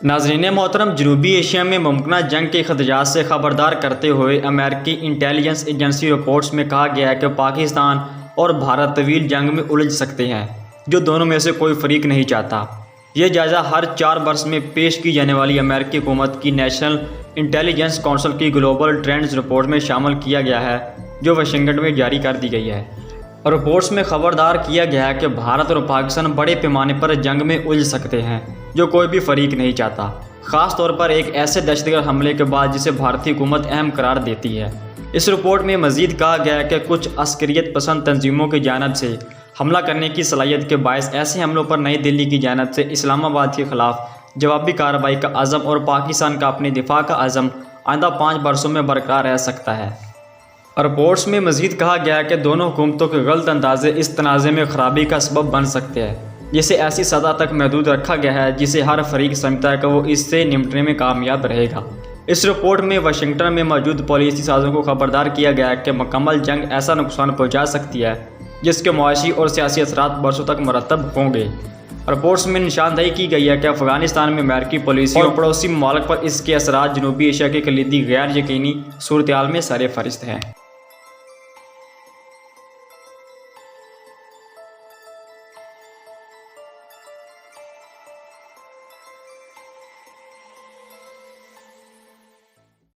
नाज़रीन मोहतरम, जनूबी एशिया में मुमकिन जंग के खदशात से ख़बरदार करते हुए अमेरिकी इंटेलिजेंस एजेंसी रिपोर्ट्स में कहा गया है कि पाकिस्तान और भारत तवील जंग में उलझ सकते हैं, जो दोनों में से कोई फरीक नहीं चाहता। यह जायज़ा हर 4 वर्ष में पेश की जाने वाली अमेरिकी हुकूमत की नेशनल इंटेलिजेंस काउंसिल की ग्लोबल ट्रेंड्स रिपोर्ट में शामिल किया गया है, जो वाशिंगटन में जारी कर दी गई है। रिपोर्ट्स में खबरदार किया गया है कि भारत और पाकिस्तान बड़े पैमाने पर जंग में उलझ सकते हैं, जो कोई भी फरीक नहीं चाहता, ख़ास तौर पर एक ऐसे दहशतगर्द हमले के बाद जिसे भारतीय हुकूमत अहम करार देती है। इस रिपोर्ट में मज़ीद कहा गया है कि कुछ अस्करियत पसंद तंजीमों की जानिब से हमला करने की सलाहियत के बायस ऐसे हमलों पर नई दिल्ली की जानिब से इस्लामाबाद के ख़िलाफ़ जवाबी कार्रवाई का अज़म और पाकिस्तान का अपनी दिफा का अज़म आइंदा 5 वर्षों में बरकरार रह सकता है। रिपोर्ट्स में मज़ीद कहा गया है कि दोनों हुकूमतों के गलत अंदाजे इस तनाज़े में ख़राबी का सबब बन सकते हैं, जिसे ऐसी सतह तक महदूद रखा गया है जिसे हर फरीक समझता है कि वो इससे निपटने में कामयाब रहेगा। इस रिपोर्ट में वाशिंगटन में मौजूद पॉलिसी साजों को खबरदार किया गया है कि मुकम्मल जंग ऐसा नुकसान पहुँचा सकती है जिसके मुआशी और सियासी असरात बरसों तक मुरतब होंगे। रिपोर्ट्स में निशानदेही की गई है कि अफगानिस्तान में अमेरिकी पॉलिसी और पड़ोसी ममालिक पर इसके असरात जनूबी एशिया के कलीदी गैर यकीनी सूरत हाल में सर फहरिस्त हैं।